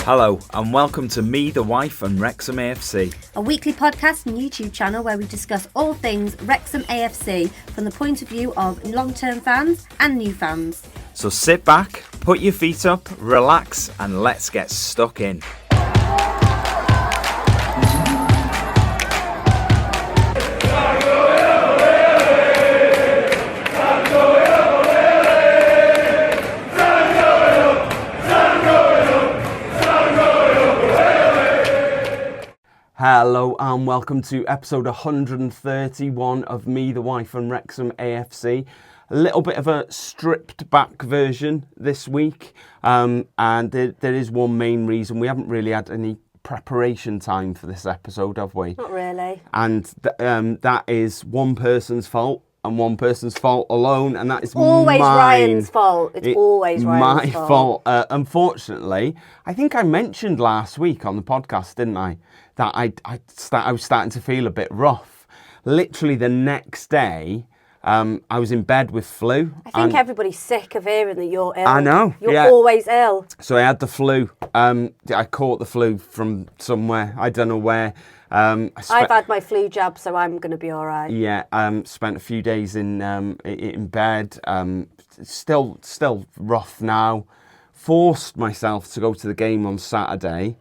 Hello and welcome to Me, the Wife and Wrexham AFC. A weekly podcast and YouTube channel where we discuss all things Wrexham AFC from the point of view of long-term fans and new fans. So sit back, put your feet up, relax and let's get stuck in. Hello and welcome to episode 131 of Me, the Wife and Wrexham AFC. A little bit of a stripped back version this week, and there is one main reason. We haven't really had any preparation time for this episode, have we? Not really. And that is one person's fault and one person's fault alone, and that is always mine. Ryan's fault. It's always Ryan's fault. Unfortunately, I think I mentioned last week on the podcast, didn't I, that I was starting to feel a bit rough. Literally the next day, I was in bed with flu. I think everybody's sick of hearing that you're ill. I know. You're always ill. So I had the flu. I caught the flu from somewhere. I don't know where. I've had my flu jab, so I'm going to be all right. Yeah, spent a few days in bed. Still rough now. Forced myself to go to the game on Saturday,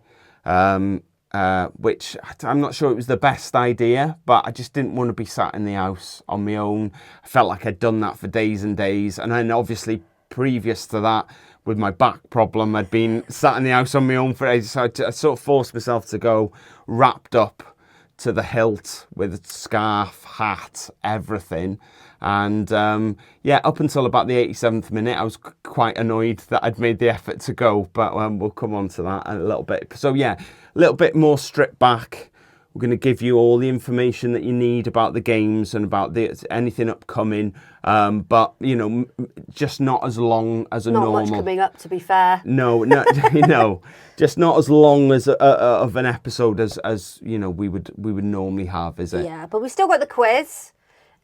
which I'm not sure it was the best idea, but I just didn't want to be sat in the house on my own. I felt like I'd done that for days and days, and then obviously previous to that, with my back problem, I'd been sat in the house on my own for ages. So I sort of forced myself to go wrapped up to the hilt with a scarf, hat, everything. And up until about the 87th minute, I was quite annoyed that I'd made the effort to go, but we'll come on to that in a little bit. So yeah, a little bit more stripped back. We're going to give you all the information that you need about the games and about anything upcoming, but just not as long as normal. Not much coming up, to be fair. No, just not as long as of an episode as we would normally have, is it? Yeah, but we've still got the quiz,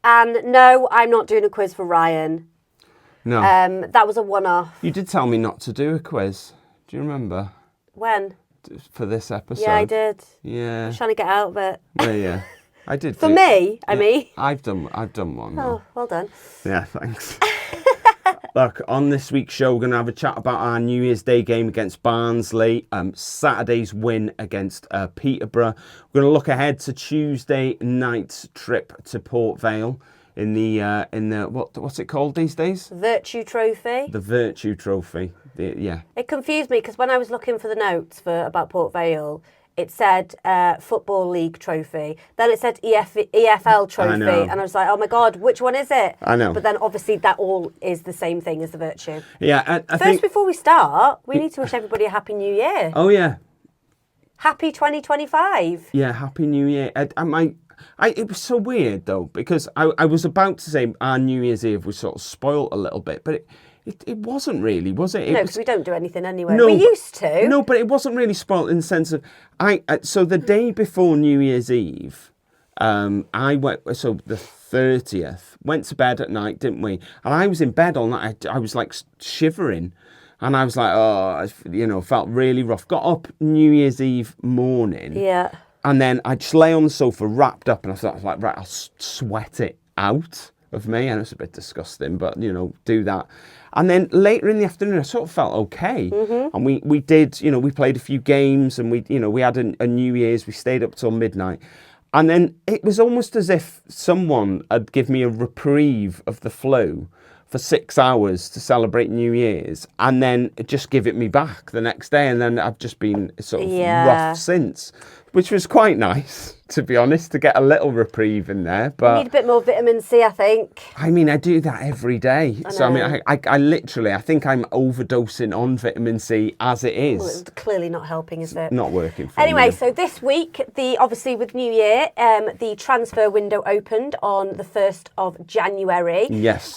and no, I'm not doing a quiz for Ryan. No, that was a one-off. You did tell me not to do a quiz. Do you remember? When? For this episode. Yeah, I did. Yeah. I was trying to get out of it. Well, yeah. I did. For me, I mean. I've done one. Oh, well done. Yeah, thanks. Look, on this week's show, we're going to have a chat about our New Year's Day game against Barnsley, Saturday's win against Peterborough. We're going to look ahead to Tuesday night's trip to Port Vale in the what's it called these days? Vertu Trophy. The Vertu Trophy. Yeah. It confused me because when I was looking for the notes about Port Vale, it said Football League Trophy. Then it said EFL Trophy. And I was like, oh my God, which one is it? I know. But then obviously that all is the same thing as the Virtue. Yeah. I think before we start, we need to wish everybody a Happy New Year. Oh, yeah. Happy 2025. Yeah, Happy New Year. It was so weird, though, because I was about to say our New Year's Eve was sort of spoilt a little bit, but it wasn't really, was it? No, because we don't do anything anyway. No, we used to. No, but it wasn't really spoilt in the sense of so the day before New Year's Eve, I went. So the 30th, went to bed at night, didn't we? And I was in bed all night. I was like shivering, and I was like, felt really rough. Got up New Year's Eve morning. Yeah. And then I just lay on the sofa wrapped up, and I thought, right, I'll sweat it out of me. And it's a bit disgusting, but do that. And then later in the afternoon, I sort of felt okay. Mm-hmm. And we did, we played a few games, and we had a New Year's. We stayed up till midnight. And then it was almost as if someone had given me a reprieve of the flu for 6 hours to celebrate New Year's, and then just give it me back the next day. And then I've just been sort of rough since, which was quite nice, to be honest, to get a little reprieve in there. But you need a bit more vitamin C, I think. I mean, I do that every day. So, I mean, I literally, I think I'm overdosing on vitamin C as it is. Well, it's clearly not helping, is it? Not working for Anyway, me. so this week, obviously with New Year, the transfer window opened on the 1st of January. Yes.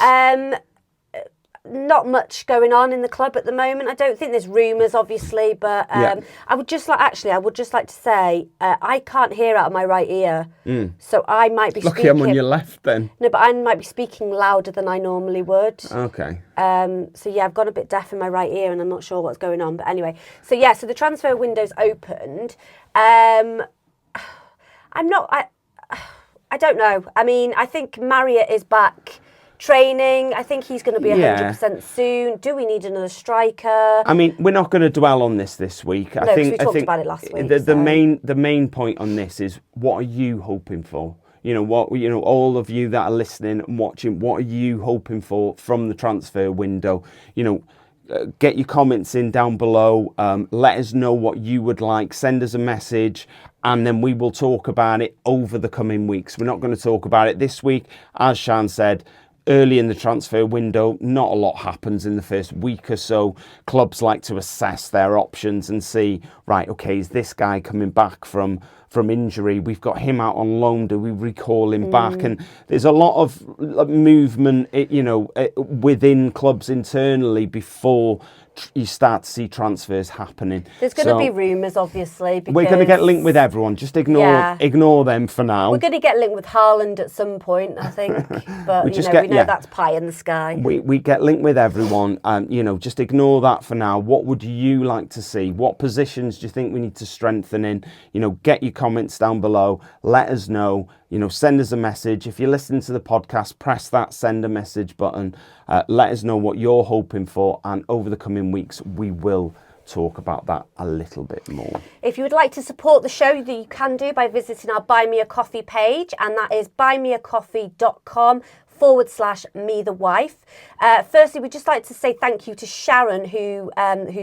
not much going on in the club at the moment. I don't think there's rumours, obviously, but I would just like to say I can't hear out of my right ear, so I might be Lucky speaking. I'm on your left then. No, but I might be speaking louder than I normally would. Okay. So yeah, I've got a bit deaf in my right ear, and I'm not sure what's going on. But anyway, so yeah, so the transfer window's opened. I don't know. I mean, I think Marriott is back training. I think he's going to be 100% soon. Do we need another striker? I mean, we're not going to dwell on this week. No, because we talked about it last week. The main point on this is, what are you hoping for? All of you that are listening and watching, what are you hoping for from the transfer window? Get your comments in down below. Let us know what you would like. Send us a message, and then we will talk about it over the coming weeks. We're not going to talk about it this week. As Siân said, early in the transfer window, not a lot happens in the first week or so. Clubs like to assess their options and see, right, okay, is this guy coming back from injury? We've got him out on loan. Do we recall him back? And there's a lot of movement, within clubs internally before you start to see transfers happening. There's going to be rumours, obviously. Because we're going to get linked with everyone. Just ignore them for now. We're going to get linked with Haaland at some point, I think. But we know that's pie in the sky. We get linked with everyone, and just ignore that for now. What would you like to see? What positions do you think we need to strengthen in? Get your comments down below. Let us know. Send us a message. If you're listening to the podcast, press that send a message button. Let us know what you're hoping for, and over the coming weeks, we will talk about that a little bit more. If you would like to support the show, you can do by visiting our Buy Me a Coffee page, and that is buymeacoffee.com/me the wife. Firstly, we'd just like to say thank you to Sharon, who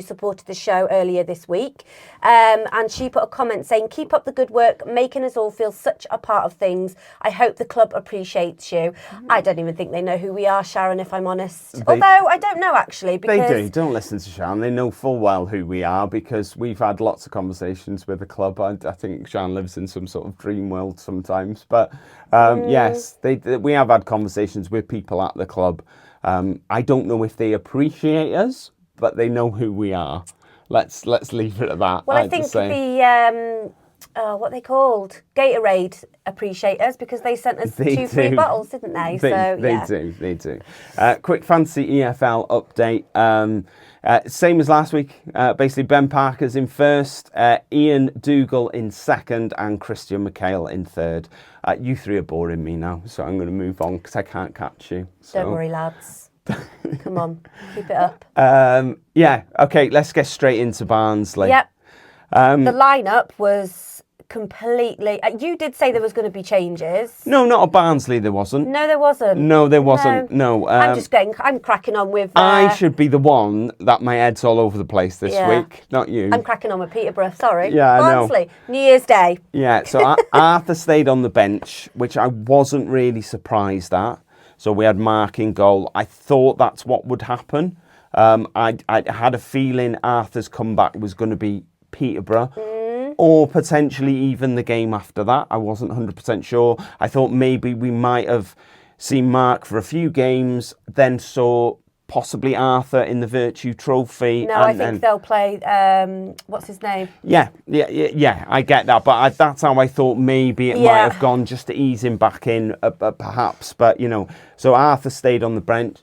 supported the show earlier this week, and she put a comment saying, "Keep up the good work, making us all feel such a part of things. I hope the club appreciates you." I don't even think they know who we are, Sharon, if I'm honest. Although I don't know actually, because they do. Don't listen to Sharon. They know full well who we are, because we've had lots of conversations with the club. I think Sharon lives in some sort of dream world sometimes, but yes, we have had conversations with people at the club. I don't know if they appreciate us, but they know who we are. Let's leave it at that. Well, I think what they called Gatorade appreciate us, because they sent us two free bottles, didn't they? They do. Quick fantasy EFL update. Same as last week. Basically, Ben Parker's in first, Ian Dougal in second, and Christian McHale in third. You three are boring me now, so I'm going to move on because I can't catch you. So. Don't worry, lads. Come on, keep it up. Okay, let's get straight into Barnsley. Yep. The lineup was completely... you did say there was going to be changes. No, not at Barnsley there wasn't. No, there wasn't. No, there wasn't. No. I'm cracking on with... I should be the one that my head's all over the place this week, not you. I'm cracking on with Peterborough, sorry. Yeah, Barnsley, I know. New Year's Day. Yeah, so Arthur stayed on the bench, which I wasn't really surprised at. So we had Mark in goal. I thought that's what would happen. I had a feeling Arthur's comeback was going to be Peterborough, or potentially even the game after that. I wasn't 100% sure. I thought maybe we might have seen Mark for a few games, then saw possibly Arthur in the Vertu Trophy. No, I think they'll play, what's his name? Yeah, I get that. But that's how I thought maybe it might have gone, just to ease him back in, perhaps. But, so Arthur stayed on the bench.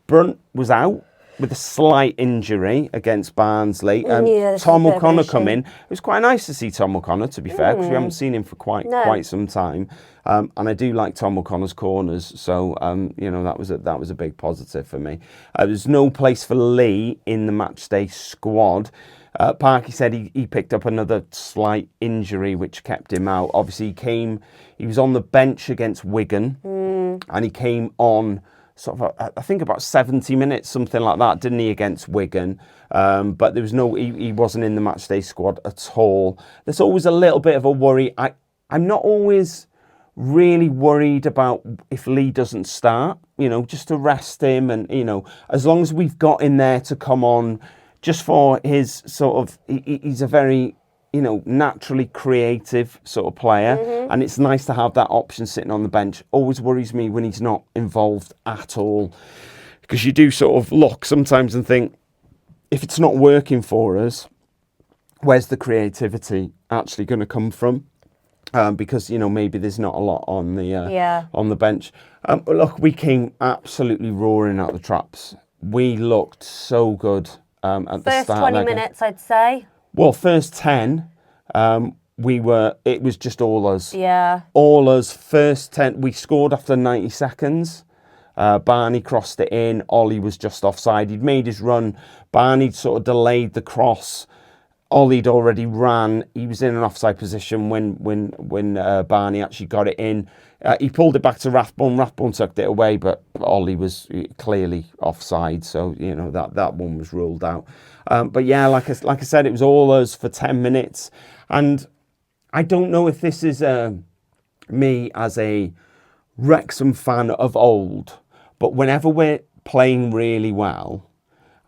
Brunt was out with a slight injury against Barnsley. Tom O'Connor come in. It was quite nice to see Tom O'Connor, to be fair, because we haven't seen him for quite some time. And I do like Tom O'Connor's corners, so that was a big positive for me. There's no place for Lee in the matchday squad. Parky said he picked up another slight injury which kept him out. Obviously he was on the bench against Wigan, and he came on sort of, I think about 70 minutes, something like that, didn't he, against Wigan? But there was he wasn't in the matchday squad at all. There's always a little bit of a worry. I'm not always really worried about if Lee doesn't start, just to rest him, and, as long as we've got him there to come on, just for his sort of, he's a very, naturally creative sort of player, and it's nice to have that option sitting on the bench. Always worries me when he's not involved at all. because you do sort of look sometimes and think, if it's not working for us, where's the creativity actually going to come from? Because, you know, maybe there's not a lot on the bench. Look, we came absolutely roaring out the traps. We looked so good at the First start. 20 minutes, I'd say. Well, first 10, it was just all us. Yeah. All us. First 10, we scored after 90 seconds. Barney crossed it in. Ollie was just offside. He'd made his run. Barney sort of delayed the cross. Ollie'd already ran. He was in an offside position when Barney actually got it in. He pulled it back to Rathbone. Rathbone tucked it away, but Ollie was clearly offside, so you know that one was ruled out. But yeah, like I said, it was all us for 10 minutes, and I don't know if this is me as a Wrexham fan of old, but whenever we're playing really well,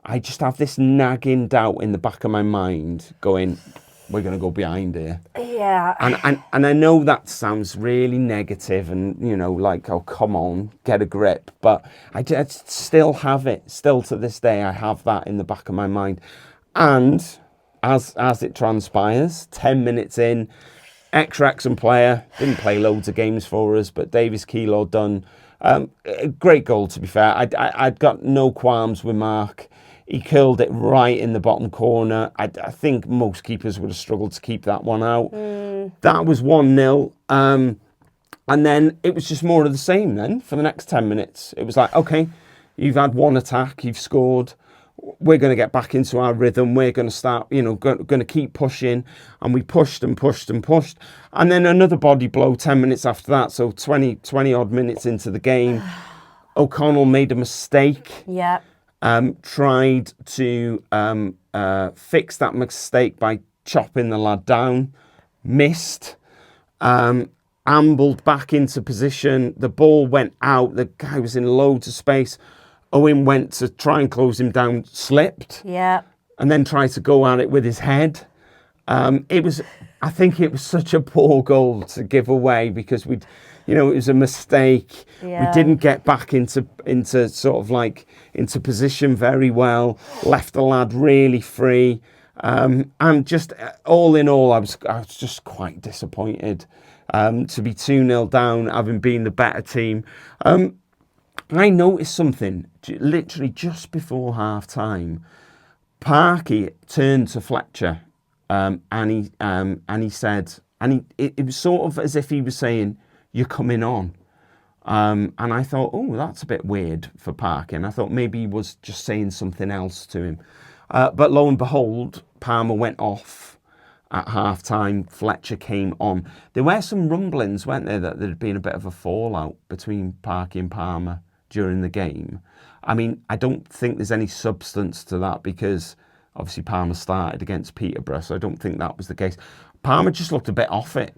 I just have this nagging doubt in the back of my mind going, we're going to go behind here. Yeah. And I know that sounds really negative and, you know, like, oh, come on, get a grip. But I just still have it. Still to this day, I have that in the back of my mind. And as it transpires, 10 minutes in, ex-Wrexham player, didn't play loads of games for us, but Davis Keeler done. A great goal, to be fair. I'd got no qualms with Mark. He curled it right in the bottom corner. I think most keepers would have struggled to keep that one out. That was 1-0. And then it was just more of the same then for the next 10 minutes. It was like, okay, you've had one attack, you've scored. We're going to get back into our rhythm. We're going to start, you know, going to keep pushing. And we pushed and pushed and pushed. And then another body blow 10 minutes after that. So 20 odd minutes into the game, O'Connell made a mistake. Yeah. Tried to fix that mistake by chopping the lad down, missed, ambled back into position, the ball went out, the guy was in loads of space, Owen went to try and close him down, slipped, and then tried to go at it with his head. I think it was such a poor goal to give away because it was a mistake. Yeah. We didn't get back into sort of like into position very well. Left the lad really free, and just all in all, I was just quite disappointed to be 2-0 down, having been the better team. I noticed something literally just before half time. Parky turned to Fletcher, and he said, it was sort of as if he was saying, "You're coming on." And I thought, oh, that's a bit weird for Parky. And I thought maybe he was just saying something else to him. But lo and behold, Palmer went off at half-time. Fletcher came on. There were some rumblings, weren't there, that there had been a bit of a fallout between Parky and Palmer during the game. I mean, I don't think there's any substance to that because obviously Palmer started against Peterborough, so I don't think that was the case. Palmer just looked a bit off it.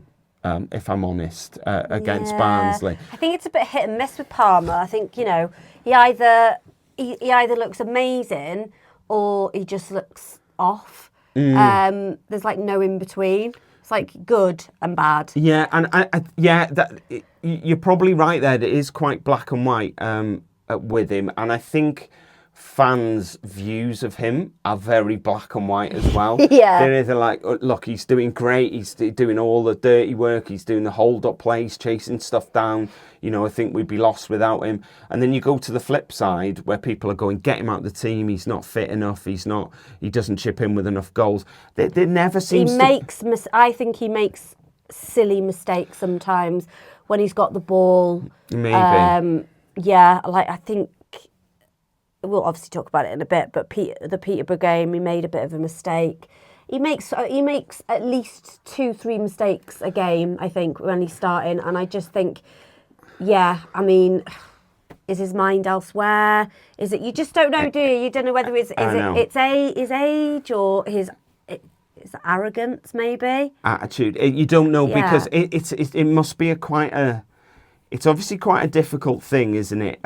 If I'm honest, against Barnsley. I think it's a bit hit and miss with Palmer. I think, he either looks amazing or he just looks off. There's like no in between. It's like good and bad. Yeah, and you're probably right there. It is quite black and white with him, and I think fans' views of him are very black and white as well. Yeah. They're either like, oh, look, he's doing great, he's doing all the dirty work, he's doing the hold-up plays, chasing stuff down, I think we'd be lost without him. And then you go to the flip side where people are going, get him out of the team, he's not fit enough, he doesn't chip in with enough goals. There never seems I think he makes silly mistakes sometimes when he's got the ball. Maybe. I think we'll obviously talk about it in a bit, but the Peterborough game, he made a bit of a mistake. He makes at least 2-3 mistakes a game, I think, when he's starting, and I just think, is his mind elsewhere? Is it? You just don't know, do you? You don't know whether it's his age or his arrogance, maybe. Attitude. You don't know because it must be quite a. it's obviously quite a difficult thing, isn't it?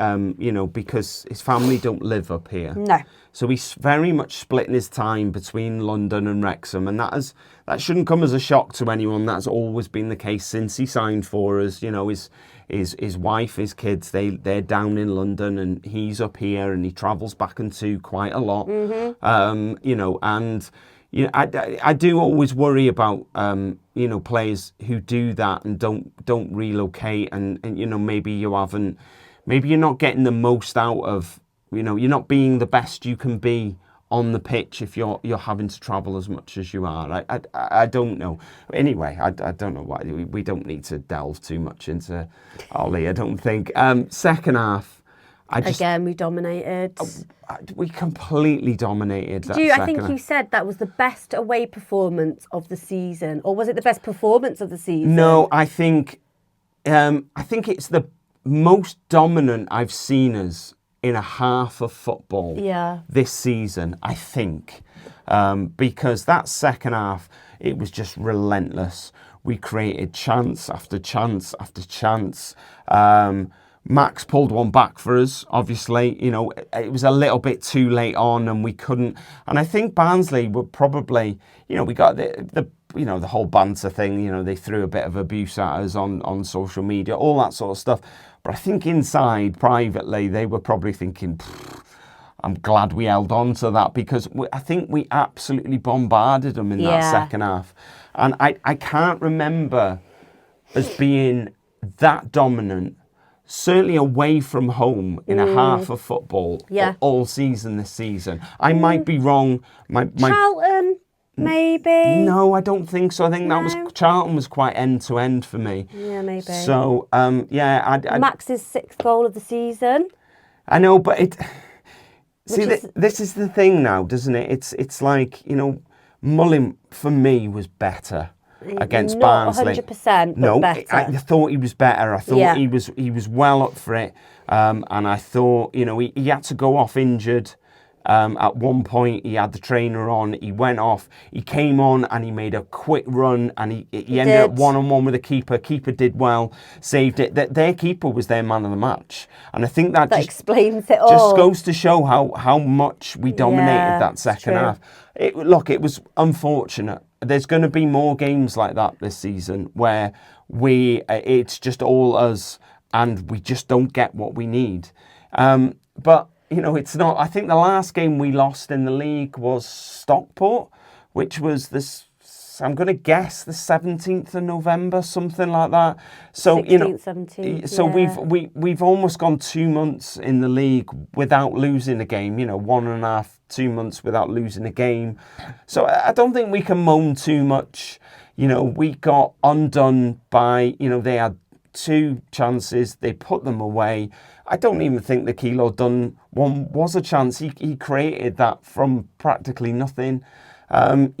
Because his family don't live up here. No. So he's very much splitting his time between London and Wrexham, and that shouldn't come as a shock to anyone. That's always been the case since he signed for us. His wife, his kids, they're down in London, and he's up here, and he travels back and to quite a lot. I do always worry about players who do that and don't relocate, and maybe you're not getting the most out of, you're not being the best you can be on the pitch if you're having to travel as much as you are. I don't know. Anyway, I don't know why we don't need to delve too much into Ollie, I don't think. Second half, Again, we dominated. We completely dominated that I think you said that was the best away performance of the season, or was it the best performance of the season? No, I think it's the most dominant I've seen us in a half of football this season, I think. Because that second half, it was just relentless. We created chance after chance after chance. Max pulled one back for us, obviously. It was a little bit too late on and we couldn't. And I think Barnsley were probably, we got the whole banter thing, they threw a bit of abuse at us on social media, all that sort of stuff. But I think inside, privately, they were probably thinking, I'm glad we held on to that, because I think we absolutely bombarded them in that second half. And I can't remember us being that dominant, certainly away from home in a half of football all season this season. I might be wrong. Charlton, maybe? No, I don't think so. I think Charlton was quite end-to-end for me. Yeah, maybe. So, Max's 6th goal of the season. I know, but this is the thing now, doesn't it? It's like, Mullin, for me, was better against Barnsley. 100%, but better. I thought he was better. I thought he was well up for it. And I thought, he had to go off injured. At one point, he had the trainer on. He went off. He came on and he made a quick run, and he ended up one-on-one with the keeper. Keeper did well, saved it. Their keeper was their man of the match, and I think that just explains it all. Just goes to show how much we dominated that second half. It was unfortunate. There's going to be more games like that this season where it's just all us and we just don't get what we need. But it's not. I think the last game we lost in the league was Stockport, which was this. I'm going to guess the 17th of November, something like that. So 16th, 17th. So we've almost gone 2 months in the league without losing a game. 1.5, 2 months without losing a game. So I don't think we can moan too much. We got undone by. They had 2 chances. They put them away. I don't even think the Kilo Dunn one was a chance. He created that from practically nothing. And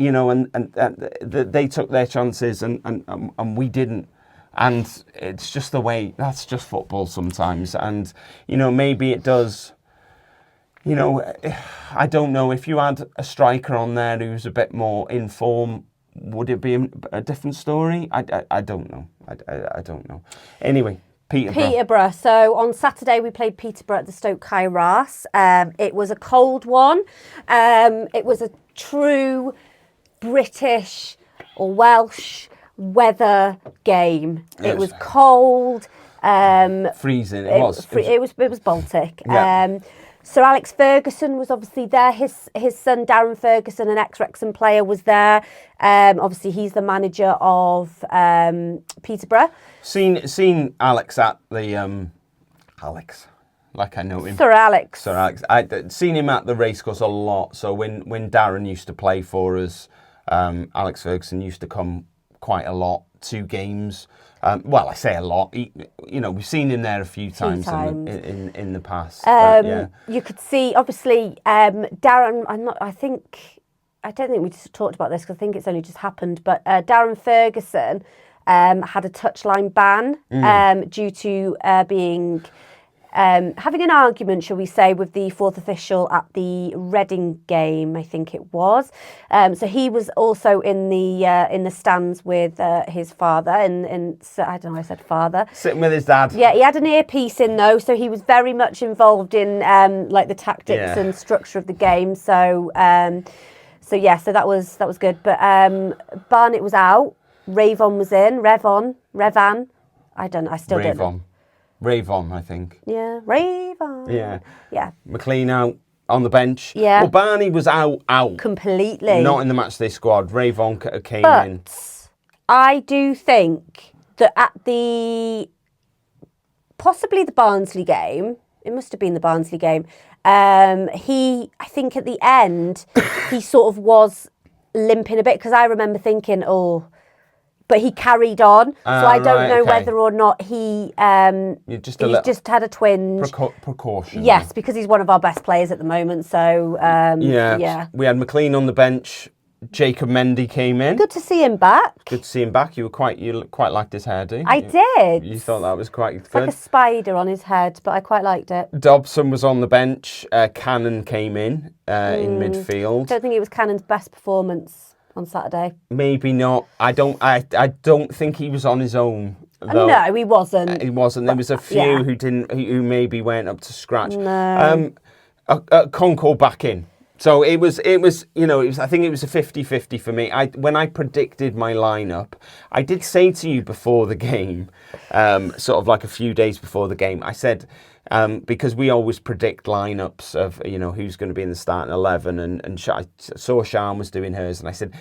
they took their chances and we didn't. And it's just the way, that's just football sometimes. And, maybe it does, I don't know, if you had a striker on there who's a bit more in form, would it be a different story? I don't know. I don't know. Anyway. Peterborough. So on Saturday we played Peterborough at the Stoke Kairas. It was a cold one. It was a true British or Welsh weather game. It was cold. Freezing. It was Baltic. Yeah. Sir Alex Ferguson was obviously there. His son Darren Ferguson, an ex-Wrexham player, was there. Obviously, he's the manager of Peterborough. Seen Alex at the Alex, like I know him. Sir Alex. I'd seen him at the racecourse a lot. So when Darren used to play for us, Alex Ferguson used to come quite a lot to games. Well, I say a lot. We've seen him there a few times. In the past. You could see, obviously, Darren. I don't think we just talked about this because I think it's only just happened. But Darren Ferguson had a touchline ban due to being having an argument, shall we say, with the fourth official at the Reading game, I think it was. So he was also in the stands with his father, and so, I don't know, I said father. Sitting with his dad. Yeah, he had an earpiece in though, so he was very much involved in like the tactics and structure of the game. So so that was good. But Barnet was out. Ravon was in. Revan. I don't know. I still don't know. Ravon, I think. Yeah, Ravon. Yeah. McLean out on the bench. Yeah. Well, Barney was out. Completely. Not in the matchday squad. Ravon came in. But I do think that at possibly the Barnsley game, it must have been the Barnsley game, I think at the end, he sort of was limping a bit, because I remember thinking, but he carried on, so I don't know whether or not he just had a twinge. Precaution. Yes, because he's one of our best players at the moment. So yeah. We had McLean on the bench. Jacob Mendy came in. Good to see him back. Good to see him back. You quite liked his hairdo. I did. You thought that was quite good. Like a spider on his head, but I quite liked it. Dobson was on the bench. Cannon came in midfield. I don't think it was Cannon's best performance on Saturday. Maybe not. I don't think he was on his own. Though. No, he wasn't. He wasn't. There was a few who maybe weren't up to scratch. No. Concord back in. So it was I think it was a 50-50 for me. When I predicted my lineup, I did say to you before the game, sort of like a few days before the game, I said, because we always predict lineups of, who's going to be in the starting 11, and I saw Siân was doing hers, and I said,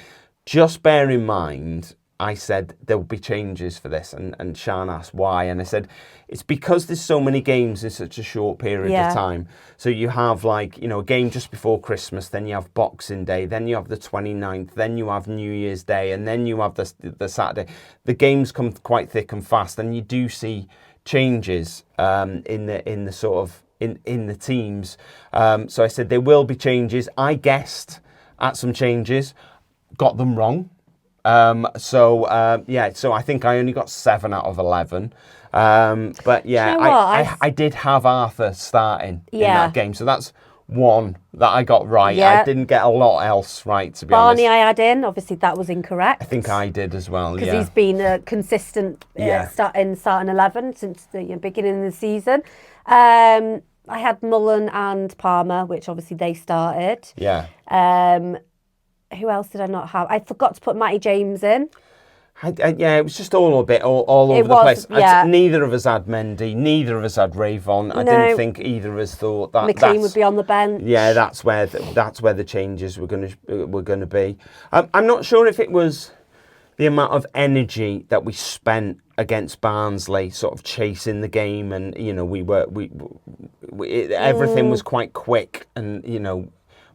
just bear in mind, I said there will be changes for this, and Siân asked why, and I said it's because there's so many games in such a short period of time. So you have a game just before Christmas, then you have Boxing Day, then you have the 29th, then you have New Year's Day, and then you have the Saturday. The games come quite thick and fast, and you do see changes in the teams. So I said there will be changes. I guessed at some changes, got them wrong. So I think I only got 7 out of 11. But yeah, you know I did have Arthur starting in that game. So that's one that I got right. Yeah. I didn't get a lot else right, to be honest. Barney I had in, obviously that was incorrect. I think I did as well, because he's been a consistent starting 11 since the beginning of the season. I had Mullen and Palmer, which obviously they started. Yeah. Who else did I not have? I forgot to put Matty James in. It was just all over the place. Yeah. Neither of us had Mendy. Neither of us had Ravon. I didn't think either of us thought that McLean would be on the bench. Yeah, that's where the changes were going to be. I'm not sure if it was the amount of energy that we spent against Barnsley, sort of chasing the game, and everything was quite quick, and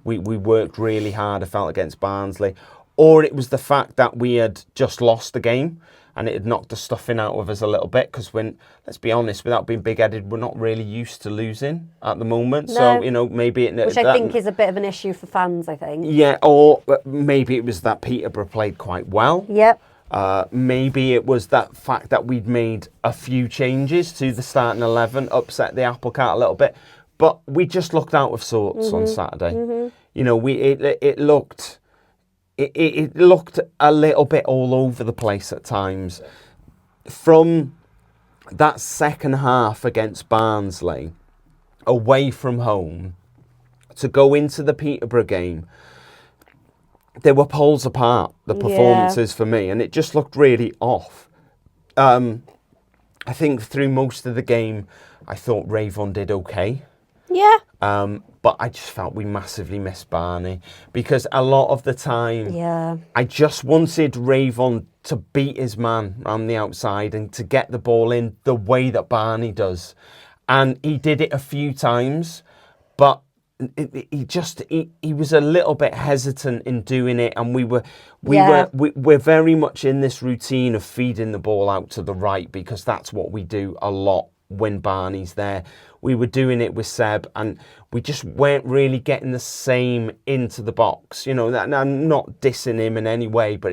we worked really hard, I felt, against Barnsley. Or it was the fact that we had just lost the game and it had knocked the stuffing out of us a little bit, because let's be honest, without being big-headed, we're not really used to losing at the moment. No. So, maybe... Which I think is a bit of an issue for fans, I think. Yeah, or maybe it was that Peterborough played quite well. Yep. Maybe it was that fact that we'd made a few changes to the starting 11, upset the apple cart a little bit. But we just looked out of sorts on Saturday. Mm-hmm. It looked a little bit all over the place at times. From that second half against Barnsley, away from home, to go into the Peterborough game, they were poles apart, the performances for me, and it just looked really off. I think through most of the game, I thought Ravon did okay. Yeah. But I just felt we massively missed Barney, because a lot of the time, I just wanted Ravon to beat his man on the outside and to get the ball in the way that Barney does. And he did it a few times, but he was a little bit hesitant in doing it, and we're very much in this routine of feeding the ball out to the right, because that's what we do a lot when Barney's there. We were doing it with Seb, and we just weren't really getting the same into the box. I'm not dissing him in any way, but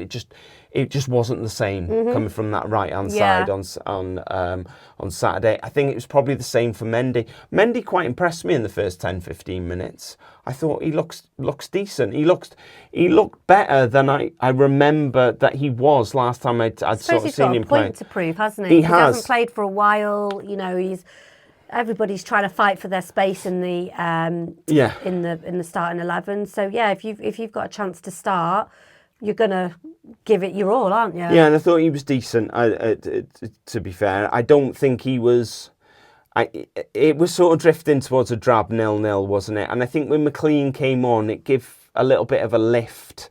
it just wasn't the same coming from that right-hand Yeah. side on Saturday. I think it was probably the same for Mendy. Mendy quite impressed me in the first 10-15 minutes. I thought he looks decent. He looked better than I remember that he was last time I'd sort of seen him play. He's got a point to prove, hasn't he? He He has. hasn't played for a while. You know, everybody's trying to fight for their space in the in the starting 11. So yeah, if you've got a chance to start, you're gonna give it your all, aren't you? Yeah, and I thought he was decent. To be fair, I don't think he was. It was sort of drifting towards a drab 0-0, wasn't it? And I think when McLean came on, it gave a little bit of a lift.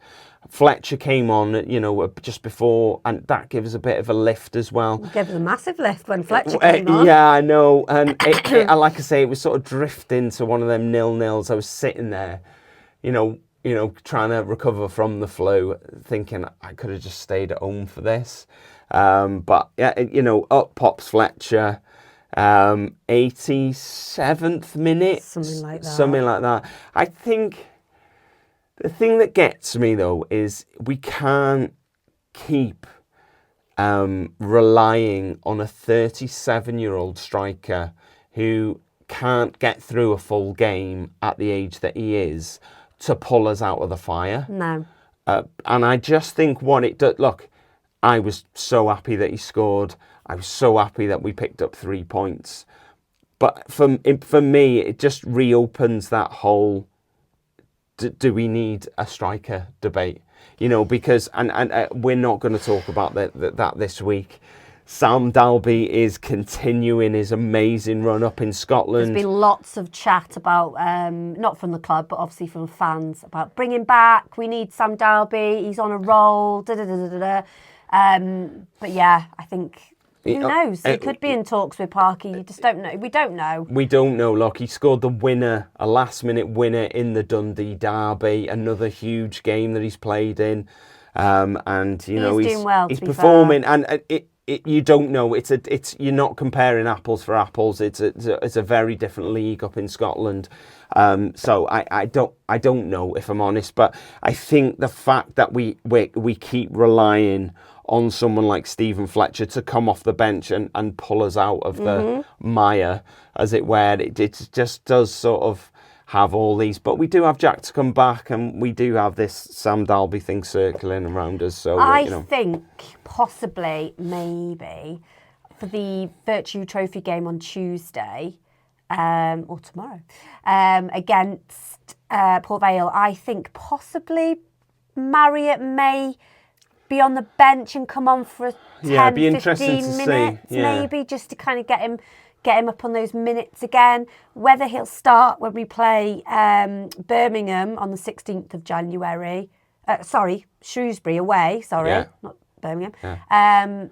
Fletcher came on, you know, just before, and that gives a bit of a lift as well. It gave us a massive lift when Fletcher came on. Yeah, I know. And like I say, it was sort of drifting to one of them 0-0s. I was sitting there, you know, trying to recover from the flu, thinking I could have just stayed at home for this. But yeah, you know, up pops Fletcher. 87th minute, Something like that. I think the thing that gets me though is we can't keep relying on a 37-year-old striker who can't get through a full game at the age that he is to pull us out of the fire. No. And I just think what it does. Look, I was so happy that he scored. I was so happy that we picked up 3 points. But for me, it just reopens that whole, do we need a striker debate? You know, because, and we're not going to talk about that this week. Sam Dalby is continuing his amazing run up in Scotland. There's been lots of chat about, not from the club, but obviously from fans, about bringing back, we need Sam Dalby, he's on a roll, But yeah, I think... Who knows? He could be in talks with Parky. You just don't know. We don't know. We don't know. Look, he scored the winner, a last-minute winner in the Dundee derby. Another huge game that he's played in, and you know doing well. He's performing, and you don't know. It's you're not comparing apples for apples. It's a very different league up in Scotland. So I don't know if I'm honest, but I think the fact that we keep relying on someone like Stephen Fletcher to come off the bench and pull us out of the mire, as it were. It just does sort of have all these. But we do have Jack to come back, and we do have this Sam Dalby thing circling around us. So I think possibly, maybe, for the Vertu Trophy game on Tuesday, or tomorrow, against Port Vale, I think possibly Marriott may be on the bench and come on for 10, 15 minutes, maybe, just to kind of get him up on those minutes again. Whether he'll start when we play Birmingham on the 16th of January. Shrewsbury away, not Birmingham.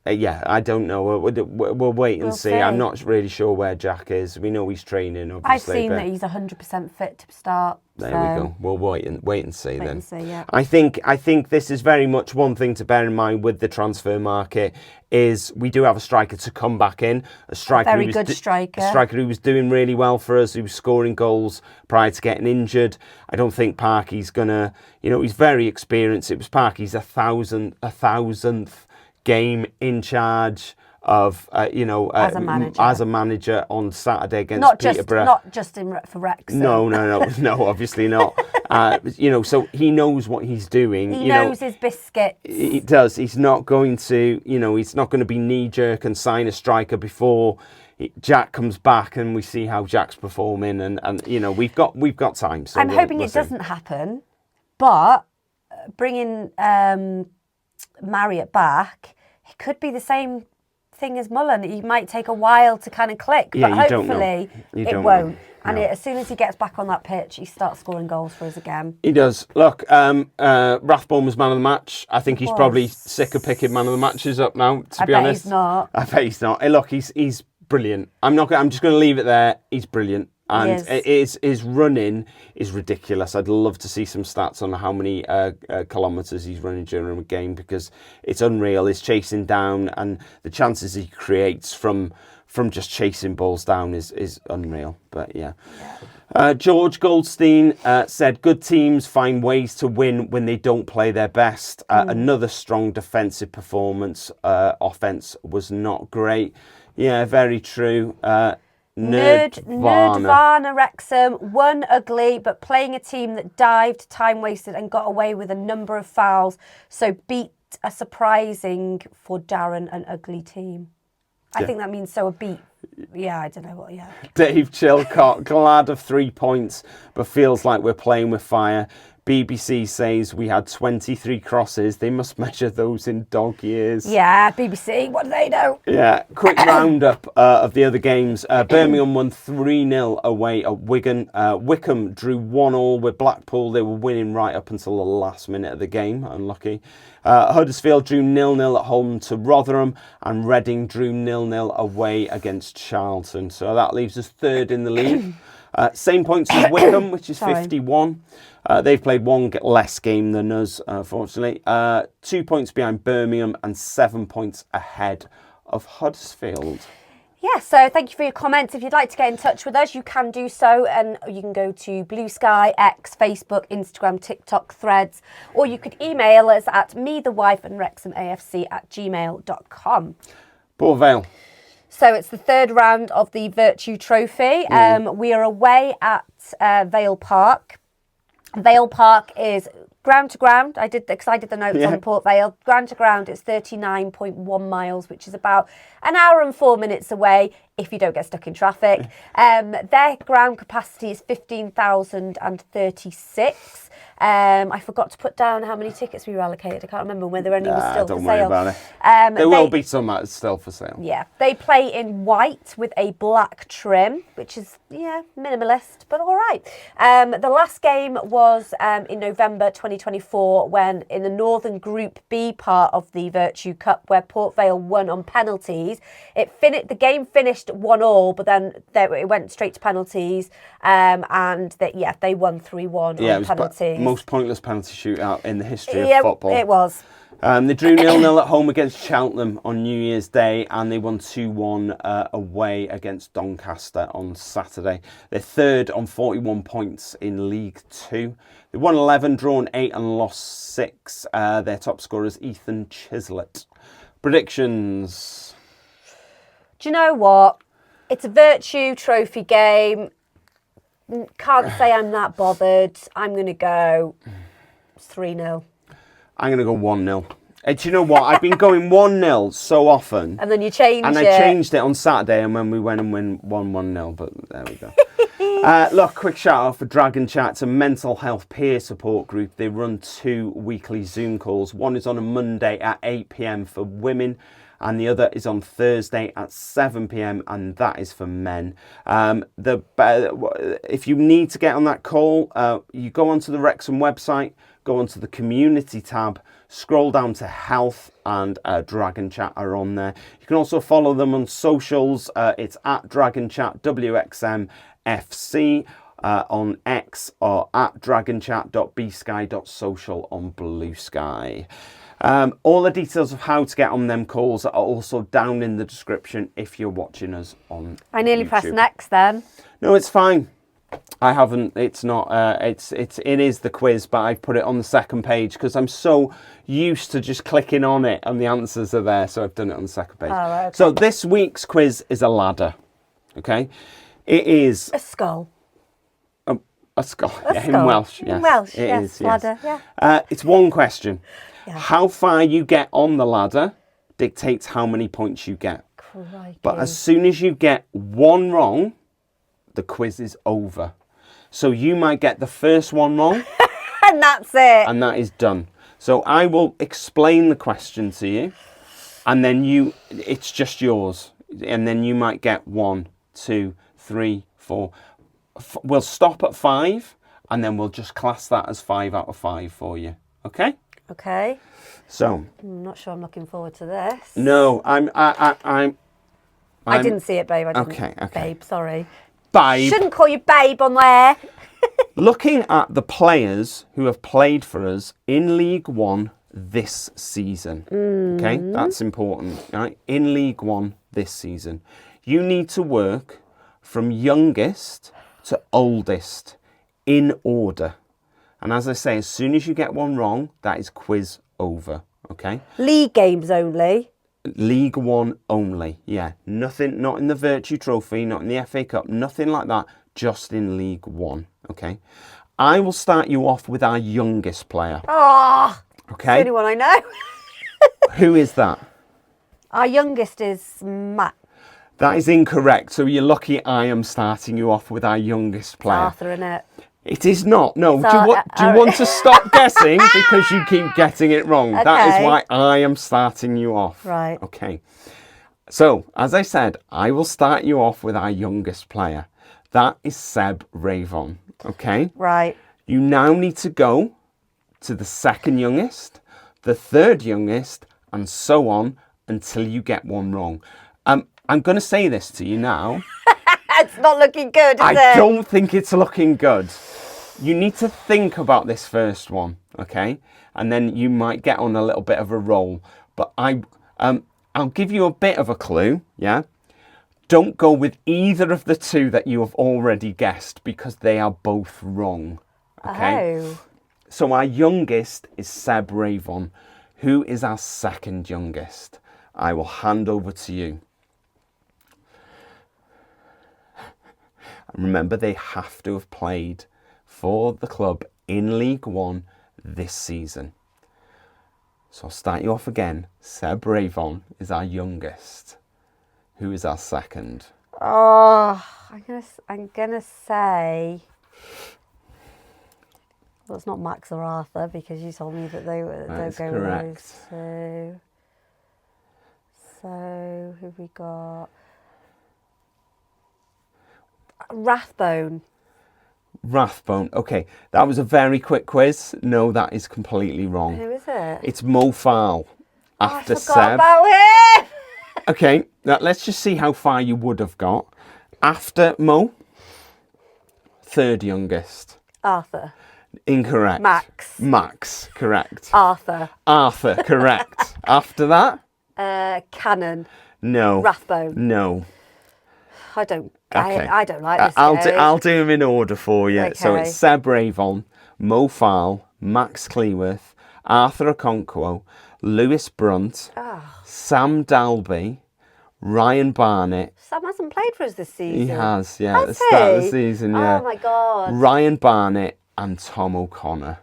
Yeah, I don't know. We'll wait and see. I'm not really sure where Jack is. We know he's training, obviously. I've seen that he's 100% fit to start. There we go. We'll wait and see then. Yeah. I think this is very much one thing to bear in mind with the transfer market is we do have a striker to come back in. A striker who was doing really well for us, who was scoring goals prior to getting injured. I don't think Parky's gonna, he's very experienced. It was Parky's 1,000th game in charge of, as a manager on Saturday against Peterborough. Not just for Wrexham. No, obviously not. So he knows what he's doing. He knows his biscuits. He does. He's not going to, he's not going to be knee-jerk and sign a striker before Jack comes back and we see how Jack's performing. And we've got time. So I'm hoping it doesn't happen, but bringing Marriott back, it could be the same thing as Mullen. He might take a while to kind of click, but hopefully it won't. And as soon as he gets back on that pitch, he starts scoring goals for us again. He does. Look, Rathbone was man of the match. I think he's probably sick of picking man of the matches up now, to be honest. I bet he's not. Hey, look, he's brilliant. I'm just going to leave it there. He's brilliant. And his running is ridiculous. I'd love to see some stats on how many kilometres he's running during a game, because it's unreal. His chasing down and the chances he creates from from just chasing balls down is unreal. But yeah. George Goldstein said, good teams find ways to win when they don't play their best. Another strong defensive performance. Offense was not great. Yeah, very true. Nerdvana Wrexham won ugly, but playing a team that dived, time wasted, and got away with a number of fouls. So beat a surprising for Darren an ugly team. I think that means so a beat. Yeah, I don't know what. Yeah. Dave Chilcott, glad of 3 points, but feels like we're playing with fire. BBC says we had 23 crosses. They must measure those in dog years. Yeah, BBC, what do they know? Yeah, quick roundup of the other games. Birmingham won 3-0 away at Wigan. Wycombe drew 1-1 with Blackpool. They were winning right up until the last minute of the game. Unlucky. Huddersfield drew 0-0 at home to Rotherham, and Reading drew 0-0 away against Charlton. So that leaves us third in the league. Same points as Wycombe, which is 51. They've played one less game than us, fortunately. 2 points behind Birmingham and 7 points ahead of Huddersfield. Yeah, so thank you for your comments. If you'd like to get in touch with us, you can do so, and you can go to Blue Sky, X, Facebook, Instagram, TikTok, Threads, or you could email us at methewifeandwrexhamafc@gmail.com. Port Vale. So it's the third round of the Vertu Trophy. We are away at Vale Park. Vale Park is ground to ground. I did the notes on Port Vale. Ground to ground, it's 39.1 miles, which is about an hour and 4 minutes away if you don't get stuck in traffic. Their ground capacity is 15,036. I forgot to put down how many tickets we were allocated. I can't remember whether any was still don't for worry sale. about it. There will be some that's still for sale. Yeah, they play in white with a black trim, which is, minimalist, but all right. The last game was in November 2024, when in the Northern Group B part of the Virtue Cup, where Port Vale won on penalties. The game finished 1-1, but then it went straight to penalties, and they won 3-1 on penalties. Most pointless penalty shootout in the history of football. It was. They drew 0-0 at home against Cheltenham on New Year's Day, and they won 2-1 away against Doncaster on Saturday. They're third on 41 points in League 2. They won 11, drawn 8 and lost 6. Their top scorer is Ethan Chislett. Predictions? Do you know what? It's a Virtue Trophy game. Can't say I'm that bothered. I'm going to go 3-0. I'm going to go 1-0. Do you know what? I've been going 1-0 so often. And then you changed it. And I changed it on Saturday, and when we went and win 1-0, but there we go. Look, quick shout out for Dragon Chat. It's a mental health peer support group. They run 2 weekly Zoom calls. One is on a Monday at 8 p.m. for women, and the other is on Thursday at 7 p.m, and that is for men. If you need to get on that call, you go onto the Wrexham website, go onto the community tab, scroll down to health, and Dragon Chat are on there. You can also follow them on socials. It's at Dragon Chat WXM FC on X, or at dragonchat.bsky.social on Blue Sky. All the details of how to get on them calls are also down in the description if you're watching us on I nearly YouTube. pressed next then. No, it's fine. I haven't. It's not. It is the quiz, but I put it on the second page because I'm so used to just clicking on it and the answers are there. So I've done it on the second page. Oh, right, okay. So this week's quiz is a ladder. Okay, it is a skull. A skull. A Yeah, skull. in Welsh. In Yes, Welsh, it yes, is, ladder. Yeah. It's one question. Yeah. How far you get on the ladder dictates how many points you get. Crikey. But as soon as you get one wrong, the quiz is over. So you might get the first one wrong. And that's it. And that is done. So I will explain the question to you, and then it's just yours. And then you might get 1, 2, 3, 4. We'll stop at 5, and then we'll just class that as 5 out of 5 for you. Okay? Okay. So. I'm not sure I'm looking forward to this. No, I didn't see it, babe. I didn't. Okay. Babe, sorry. Babe. Shouldn't call you babe on there. Looking at the players who have played for us in League One this season. Okay, that's important. Right? In League One this season. You need to work from youngest to oldest in order. And as I say, as soon as you get one wrong, that is quiz over, okay? League games only. League One only, yeah. Nothing, not in the Vertu Trophy, not in the FA Cup, nothing like that, just in League One, okay? I will start you off with our youngest player. Oh, Okay. the only one I know. Who is that? Our youngest is Matt. That is incorrect. So you're lucky I am starting you off with our youngest player. Arthur, innit? It is not. No. So, do you want to stop guessing because you keep getting it wrong? That is why I am starting you off. Right. Okay. So, as I said, I will start you off with our youngest player. That is Seb Ravon. Okay. Right. You now need to go to the second youngest, the third youngest, and so on until you get one wrong. I'm going to say this to you now. It's not looking good, is it? I don't think it's looking good. You need to think about this first one, okay? And then you might get on a little bit of a roll. But I'll give you a bit of a clue, yeah? Don't go with either of the two that you have already guessed because they are both wrong, okay? Oh. So our youngest is Seb Ravon. Who is our second youngest? I will hand over to you. And remember, they have to have played for the club in League One this season. So I'll start you off again. Seb Ravon is our youngest. Who is our second? Oh, I'm gonna say. Well, it's not Max or Arthur because you told me that they don't go correct. with those two. So who've we got? Rathbone. Rathbone. Okay, that was a very quick quiz. No, that is completely wrong. Who is it? It's Mo Fowle after I forgot Seb. about him. Okay, now let's just see how far you would have got. After Mo, third youngest. Arthur. Incorrect. Max. Max, correct. Arthur. Arthur, correct. After that? Cannon. No. Rathbone. No. I don't. Okay. I don't like this. I'll do them in order for you. So Okay. it's Seb Ravon, Mo Fowle, Max Cleworth, Arthur Okonkwo, Lewis Brunt, Sam Dalby, Ryan Barnett. Sam hasn't played for us this season. He has, yeah, at the Has start of the he? season, yeah. Oh my God. Ryan Barnett and Tom O'Connor.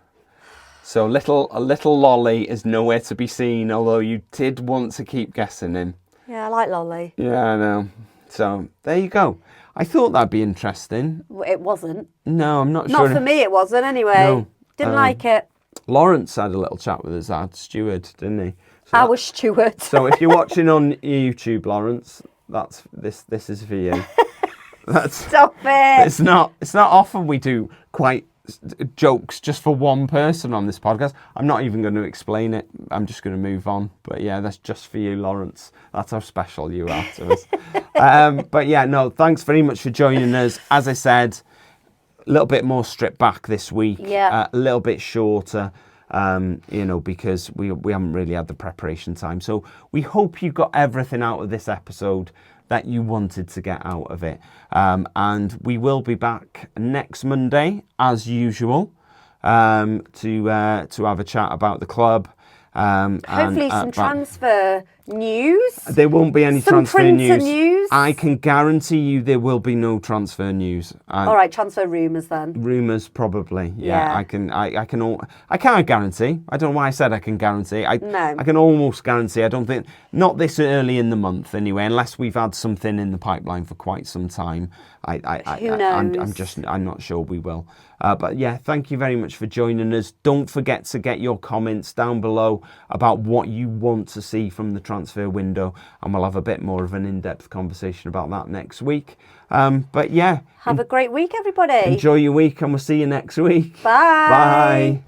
So a little Lolly is nowhere to be seen, although you did want to keep guessing him. Yeah, I like Lolly. Yeah, I know. So there you go. I thought that'd be interesting. It wasn't. No, I'm not sure. Not for me, it wasn't anyway. No. Didn't like it. Lawrence had a little chat with his dad, Stuart, didn't he? So I was Stuart. So if you're watching on YouTube, Lawrence, that's this is for you. Stop it. It's not often we do quite jokes just for one person on this podcast. I'm not even going to explain it. I'm just going to move on. But yeah, that's just for you, Lawrence. That's how special you are to us. But yeah, no, thanks very much for joining us. As I said, a little bit more stripped back this week. Yeah. A little bit shorter. Because we haven't really had the preparation time. So we hope you got everything out of this episode that you wanted to get out of it. And we will be back next Monday, as usual, to have a chat about the club. Hopefully some transfer news. There won't be any Some transfer printer news. news. I can guarantee you there will be no transfer news. All right, transfer rumours then. Rumours, probably. Yeah. Yeah. I can't guarantee. I don't know why I said I can guarantee. No. I can almost guarantee. I don't think, not this early in the month anyway, unless we've had something in the pipeline for quite some time. Who knows? I'm not sure we will. But yeah, thank you very much for joining us. Don't forget to get your comments down below about what you want to see from the transfer window, and we'll have a bit more of an in-depth conversation about that next week. But yeah, Have a great week, everybody. enjoy your week, and we'll see you next week. Bye. Bye.